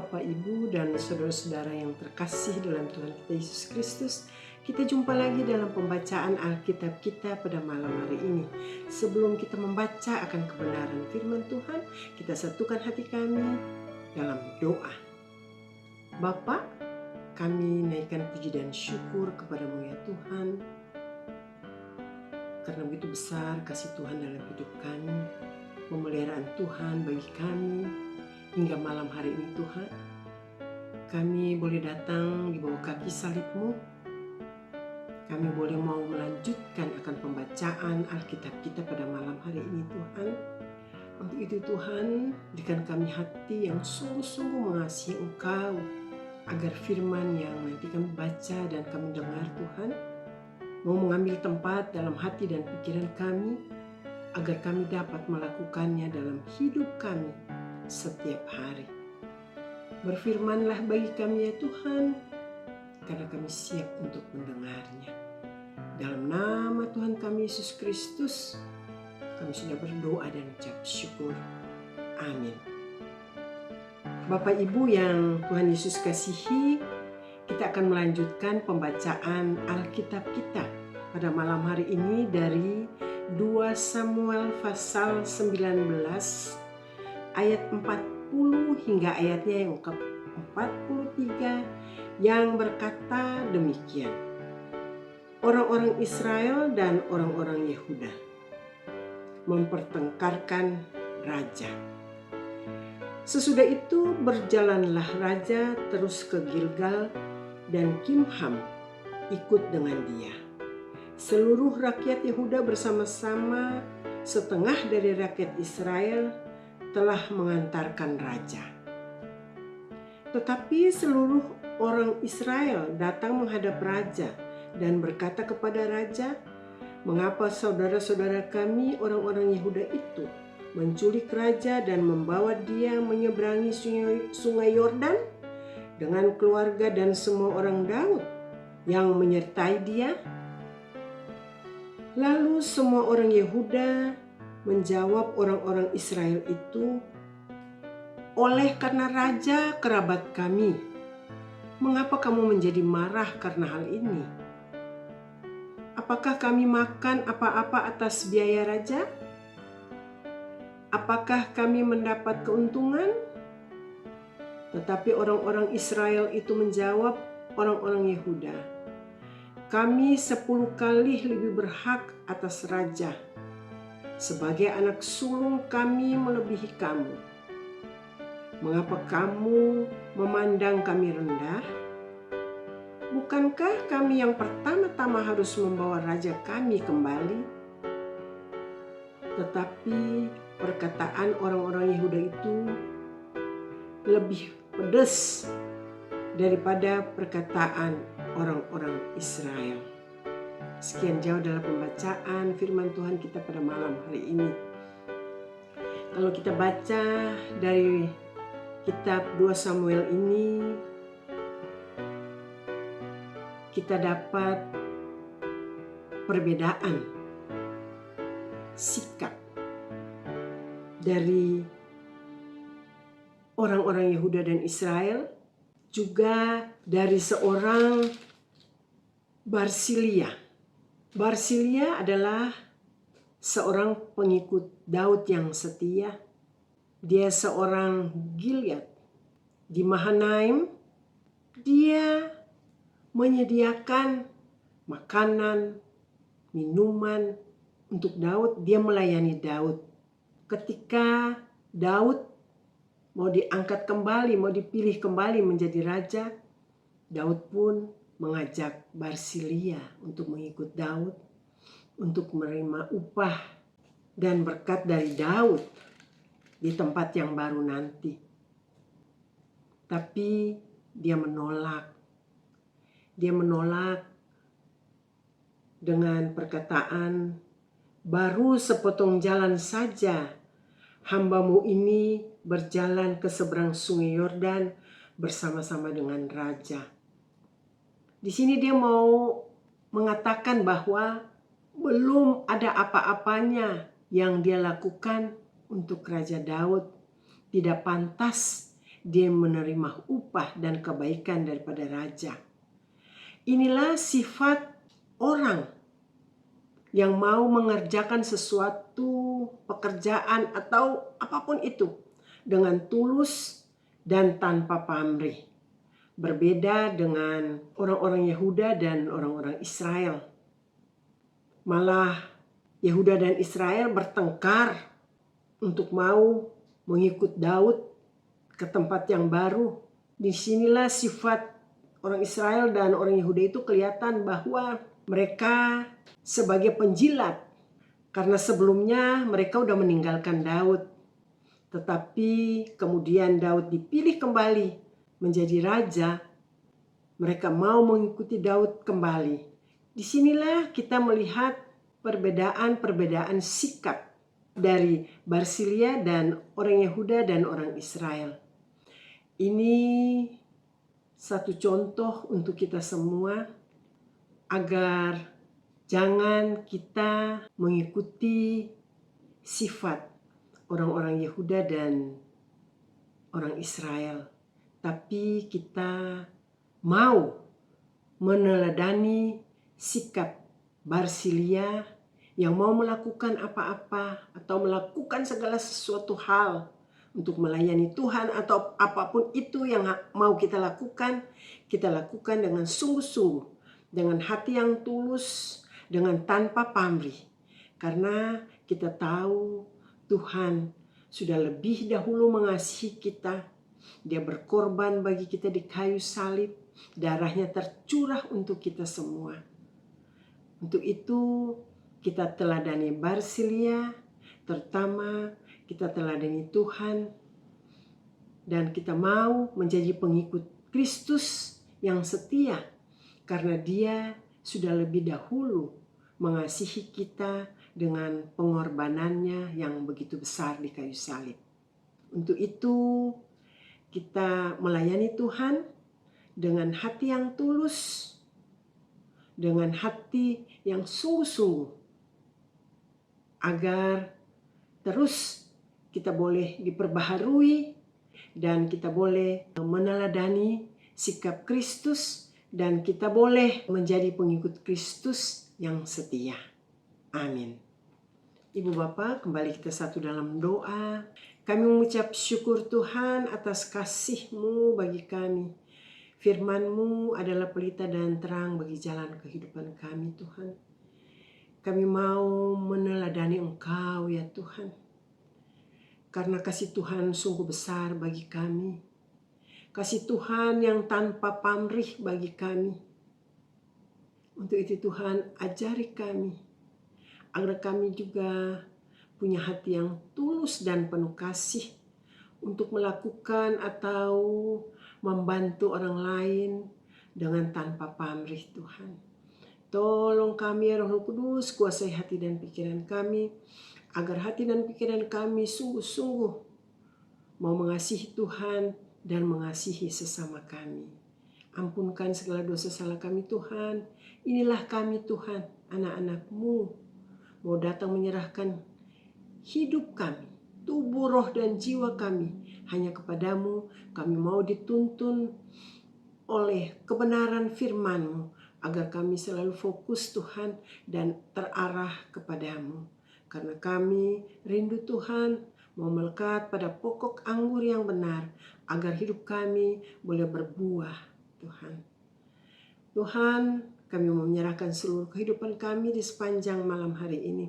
Bapak, Ibu, dan saudara-saudara yang terkasih dalam Tuhan kita Yesus Kristus. Kita jumpa lagi dalam pembacaan Alkitab kita pada malam hari ini. Sebelum kita membaca akan kebenaran firman Tuhan, kita satukan hati kami dalam doa. Bapa, kami naikkan puji dan syukur kepadamu ya Tuhan, karena begitu besar kasih Tuhan dalam hidup kami, pemeliharaan Tuhan bagi kami hingga malam hari ini Tuhan. Kami boleh datang di bawah kaki salib-Mu. Kami boleh mau melanjutkan akan pembacaan Alkitab kita pada malam hari ini Tuhan. Untuk itu Tuhan, berikan kami hati yang sungguh-sungguh mengasihi Engkau, agar firman yang nanti kami baca dan kami dengar Tuhan, mau mengambil tempat dalam hati dan pikiran kami, agar kami dapat melakukannya dalam hidup kami setiap hari. Berfirmanlah bagi kami ya Tuhan, karena kami siap untuk mendengarnya. Dalam nama Tuhan kami Yesus Kristus, kami sudah berdoa dan ucap syukur. Amin. Bapak Ibu yang Tuhan Yesus kasihi, kita akan melanjutkan pembacaan Alkitab kita pada malam hari ini dari 2 Samuel pasal 19 ayat 40 hingga ayatnya yang ke-43 yang berkata demikian. Orang-orang Israel dan orang-orang Yehuda mempertengkarkan raja. Sesudah itu berjalanlah raja terus ke Gilgal dan Kimham ikut dengan dia. Seluruh rakyat Yehuda bersama-sama setengah dari rakyat Israel telah mengantarkan raja. Tetapi seluruh orang Israel datang menghadap raja dan berkata kepada raja, "Mengapa saudara-saudara kami orang-orang Yehuda itu menculik raja dan membawa dia menyeberangi sungai Yordan dengan keluarga dan semua orang Daud yang menyertai dia?" Lalu semua orang Yehuda menjawab orang-orang Israel itu, "Oleh karena raja kerabat kami, mengapa kamu menjadi marah karena hal ini? Apakah kami makan apa-apa atas biaya raja? Apakah kami mendapat keuntungan?" Tetapi orang-orang Israel itu menjawab orang-orang Yehuda, "Kami 10 kali lebih berhak atas raja. Sebagai anak sulung kami melebihi kamu. Mengapa kamu memandang kami rendah? Bukankah kami yang pertama-tama harus membawa raja kami kembali?" Tetapi perkataan orang-orang Yehuda itu lebih pedas daripada perkataan orang-orang Israel. Sekian jauh dalam pembacaan firman Tuhan kita pada malam hari ini. Kalau kita baca dari kitab 2 Samuel ini, kita dapat perbedaan sikap dari orang-orang Yehuda dan Israel, juga dari seorang Barsilia. Barsilia adalah seorang pengikut Daud yang setia. Dia seorang Gilead. Di Mahanaim, dia menyediakan makanan, minuman untuk Daud. Dia melayani Daud. Ketika Daud mau diangkat kembali, mau dipilih kembali menjadi raja, Daud pun mengajak Barsilia untuk mengikut Daud, untuk menerima upah dan berkat dari Daud di tempat yang baru nanti. Tapi dia menolak. Dia menolak dengan perkataan, "Baru sepotong jalan saja hamba-Mu ini berjalan ke seberang sungai Yordan bersama-sama dengan raja." Di sini dia mau mengatakan bahwa belum ada apa-apanya yang dia lakukan untuk Raja Daud. Tidak pantas dia menerima upah dan kebaikan daripada raja. Inilah sifat orang yang mau mengerjakan sesuatu pekerjaan atau apapun itu dengan tulus dan tanpa pamrih. Berbeda dengan orang-orang Yehuda dan orang-orang Israel. Malah Yehuda dan Israel bertengkar untuk mau mengikut Daud ke tempat yang baru. Disinilah sifat orang Israel dan orang Yehuda itu kelihatan bahwa mereka sebagai penjilat. Karena sebelumnya mereka udah meninggalkan Daud. Tetapi kemudian Daud dipilih kembali menjadi raja. Mereka mau mengikuti Daud kembali. Disinilah kita melihat perbedaan sikap dari Barsilia dan orang Yehuda dan orang Israel. Ini satu contoh untuk kita semua agar jangan kita mengikuti sifat orang-orang Yehuda dan orang Israel, tapi kita mau meneladani sikap Barsilia yang mau melakukan apa-apa atau melakukan segala sesuatu hal untuk melayani Tuhan atau apapun itu yang mau kita lakukan dengan sungguh-sungguh, dengan hati yang tulus, dengan tanpa pamrih. Karena kita tahu Tuhan sudah lebih dahulu mengasihi kita. Dia berkorban bagi kita di kayu salib. Darahnya tercurah untuk kita semua. Untuk itu kita teladani Barsilia, terutama kita teladani Tuhan. Dan kita mau menjadi pengikut Kristus yang setia. Karena dia sudah lebih dahulu mengasihi kita dengan pengorbanannya yang begitu besar di kayu salib. Untuk itu kita melayani Tuhan dengan hati yang tulus, dengan hati yang sungguh-sungguh, agar terus kita boleh diperbaharui dan kita boleh meneladani sikap Kristus dan kita boleh menjadi pengikut Kristus yang setia. Amin. Ibu Bapa, kembali kita satu dalam doa. Kami mengucap syukur Tuhan atas kasih-Mu bagi kami. Firman-Mu adalah pelita dan terang bagi jalan kehidupan kami Tuhan. Kami mau meneladani Engkau ya Tuhan. Karena kasih Tuhan sungguh besar bagi kami. Kasih Tuhan yang tanpa pamrih bagi kami. Untuk itu Tuhan ajari kami. Agar kami juga punya hati yang tulus dan penuh kasih untuk melakukan atau membantu orang lain dengan tanpa pamrih Tuhan. Tolong kami ya Roh Kudus, kuasai hati dan pikiran kami, agar hati dan pikiran kami sungguh-sungguh mau mengasihi Tuhan dan mengasihi sesama kami. Ampunkan segala dosa salah kami Tuhan. Inilah kami Tuhan, anak-anak-Mu, mau datang menyerahkan hidup kami, tubuh, roh, dan jiwa kami hanya kepadamu. Kami mau dituntun oleh kebenaran firman-Mu, agar kami selalu fokus Tuhan dan terarah kepadamu. Karena kami rindu Tuhan mau melekat pada pokok anggur yang benar, agar hidup kami boleh berbuah Tuhan. Tuhan, kami mau menyerahkan seluruh kehidupan kami di sepanjang malam hari ini.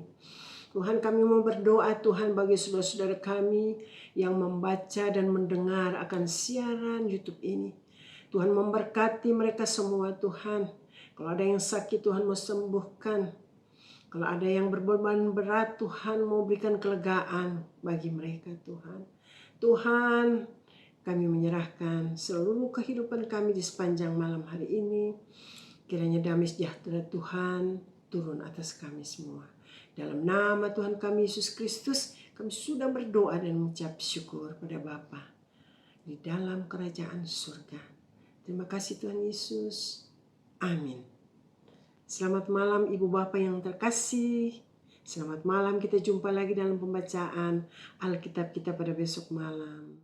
Tuhan, kami mau berdoa Tuhan bagi saudara-saudara kami yang membaca dan mendengar akan siaran YouTube ini. Tuhan memberkati mereka semua Tuhan. Kalau ada yang sakit Tuhan mau sembuhkan. Kalau ada yang berbeban berat Tuhan mau berikan kelegaan bagi mereka Tuhan. Tuhan, kami menyerahkan seluruh kehidupan kami di sepanjang malam hari ini. Kiranya damai sejahtera Tuhan turun atas kami semua. Dalam nama Tuhan kami Yesus Kristus, kami sudah berdoa dan mengucap syukur pada Bapa di dalam kerajaan surga. Terima kasih Tuhan Yesus. Amin. Selamat malam Ibu Bapa yang terkasih. Selamat malam, kita jumpa lagi dalam pembacaan Alkitab kita pada besok malam.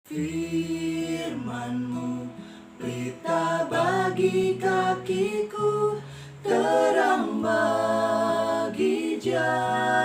Firman-Mu, pelita bagi kakiku, terang bagi jalan.